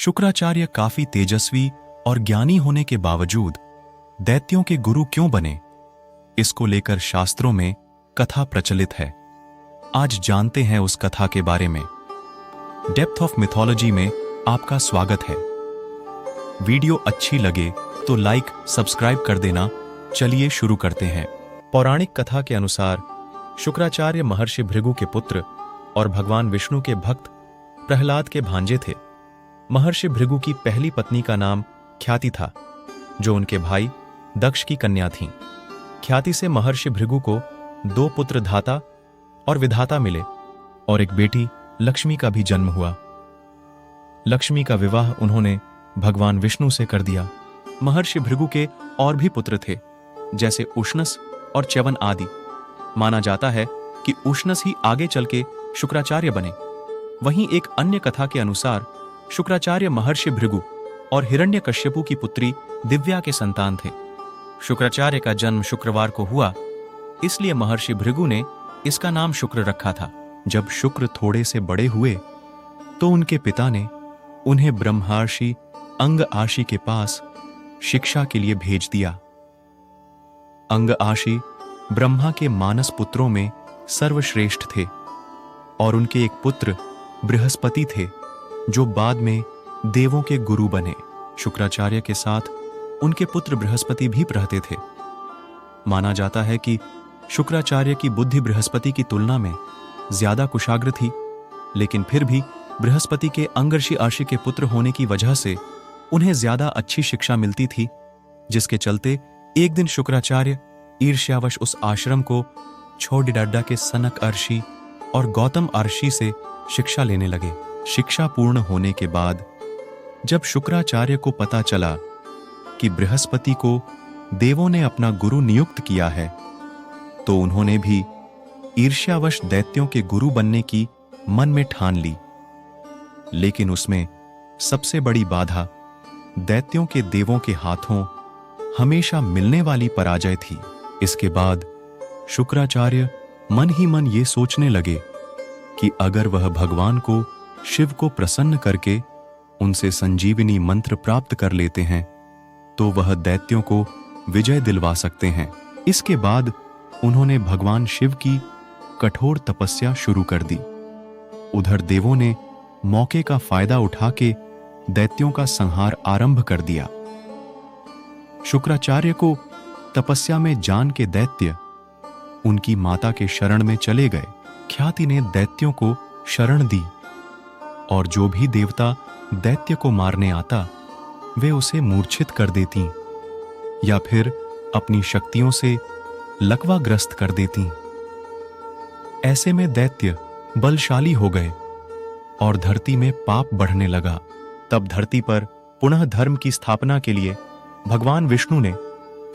शुक्राचार्य काफी तेजस्वी और ज्ञानी होने के बावजूद दैत्यों के गुरु क्यों बने, इसको लेकर शास्त्रों में कथा प्रचलित है। आज जानते हैं उस कथा के बारे में। डेप्थ ऑफ मिथोलॉजी में आपका स्वागत है। वीडियो अच्छी लगे तो लाइक सब्सक्राइब कर देना। चलिए शुरू करते हैं। पौराणिक कथा के अनुसार शुक्राचार्य महर्षि भृगु के पुत्र और भगवान विष्णु के भक्त प्रहलाद के भांजे थे। महर्षि भृगु की पहली पत्नी का नाम ख्याति था, जो उनके भाई दक्ष की कन्या थीं। ख्याति से महर्षि भृगु को 2 पुत्र धाता और विधाता मिले और एक बेटी लक्ष्मी का भी जन्म हुआ। लक्ष्मी का विवाह उन्होंने भगवान विष्णु से कर दिया। महर्षि भृगु के और भी पुत्र थे, जैसे उष्णस और च्यवन आदि। माना जाता है कि उष्णस ही आगे चल के शुक्राचार्य बने। वहीं एक अन्य कथा के अनुसार शुक्राचार्य महर्षि भृगु और हिरण्यकश्यपु की पुत्री दिव्या के संतान थे। शुक्राचार्य का जन्म शुक्रवार को हुआ, इसलिए महर्षि भृगु ने इसका नाम शुक्र रखा था। जब शुक्र थोड़े से बड़े हुए तो उनके पिता ने उन्हें ब्रह्मर्षि अंगआशी के पास शिक्षा के लिए भेज दिया। अंगआशी ब्रह्मा के मानस पुत्रों में सर्वश्रेष्ठ थे और उनके एक पुत्र बृहस्पति थे, जो बाद में देवों के गुरु बने। शुक्राचार्य के साथ उनके पुत्र बृहस्पति भी रहते थे। माना जाता है कि शुक्राचार्य की बुद्धि बृहस्पति की तुलना में ज्यादा कुशाग्र थी, लेकिन फिर भी बृहस्पति के अंगर्षि आशी के पुत्र होने की वजह से उन्हें ज्यादा अच्छी शिक्षा मिलती थी, जिसके चलते एक दिन शुक्राचार्य ईर्ष्यावश उस आश्रम को छोड़ डड्डा के सनक अर्षि और गौतम अर्षि से शिक्षा लेने लगे। शिक्षा पूर्ण होने के बाद जब शुक्राचार्य को पता चला कि बृहस्पति को देवों ने अपना गुरु नियुक्त किया है, तो उन्होंने भी ईर्ष्यावश दैत्यों के गुरु बनने की मन में ठान ली। लेकिन उसमें सबसे बड़ी बाधा दैत्यों के देवों के हाथों हमेशा मिलने वाली पराजय थी। इसके बाद शुक्राचार्य मन ही मन ये सोचने लगे कि अगर वह भगवान को शिव को प्रसन्न करके उनसे संजीवनी मंत्र प्राप्त कर लेते हैं, तो वह दैत्यों को विजय दिलवा सकते हैं। इसके बाद उन्होंने भगवान शिव की कठोर तपस्या शुरू कर दी। उधर देवों ने मौके का फायदा उठा के दैत्यों का संहार आरंभ कर दिया। शुक्राचार्य को तपस्या में जान के दैत्य उनकी माता के शरण में चले गए। ख्याति ने दैत्यों को शरण दी और जो भी देवता दैत्य को मारने आता, वे उसे मूर्छित कर देती या फिर अपनी शक्तियों से लकवाग्रस्त कर देती। ऐसे में दैत्य बलशाली हो गए और धरती में पाप बढ़ने लगा। तब धरती पर पुनः धर्म की स्थापना के लिए भगवान विष्णु ने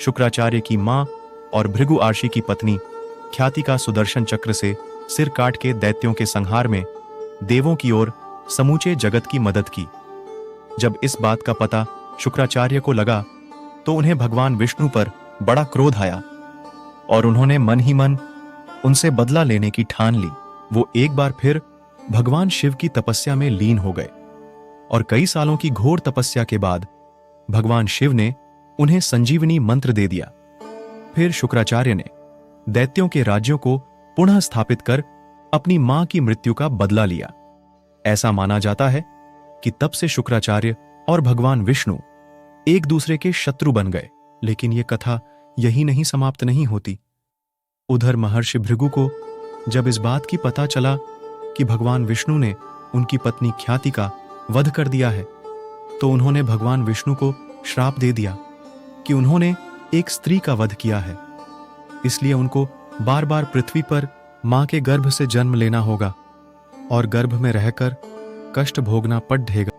शुक्राचार्य की मां और भृगु आशी की पत्नी ख्याति का सुदर्शन चक्र से सिर काट के दैत्यों के संहार में देवों की ओर समूचे जगत की मदद की। जब इस बात का पता शुक्राचार्य को लगा, तो उन्हें भगवान विष्णु पर बड़ा क्रोध आया और उन्होंने मन ही मन उनसे बदला लेने की ठान ली। वो एक बार फिर भगवान शिव की तपस्या में लीन हो गए और कई सालों की घोर तपस्या के बाद भगवान शिव ने उन्हें संजीवनी मंत्र दे दिया। फिर शुक्राचार्य ने दैत्यों के राज्यों को पुनः स्थापित कर अपनी मां की मृत्यु का बदला लिया। ऐसा माना जाता है कि तब से शुक्राचार्य और भगवान विष्णु एक दूसरे के शत्रु बन गए। लेकिन यह कथा यही नहीं समाप्त नहीं होती। उधर महर्षि भृगु को जब इस बात की पता चला कि भगवान विष्णु ने उनकी पत्नी ख्याति का वध कर दिया है, तो उन्होंने भगवान विष्णु को श्राप दे दिया कि उन्होंने एक स्त्री का वध किया है, इसलिए उनको बार बार पृथ्वी पर मां के गर्भ से जन्म लेना होगा और गर्भ में रहकर कष्ट भोगना पड़ेगा।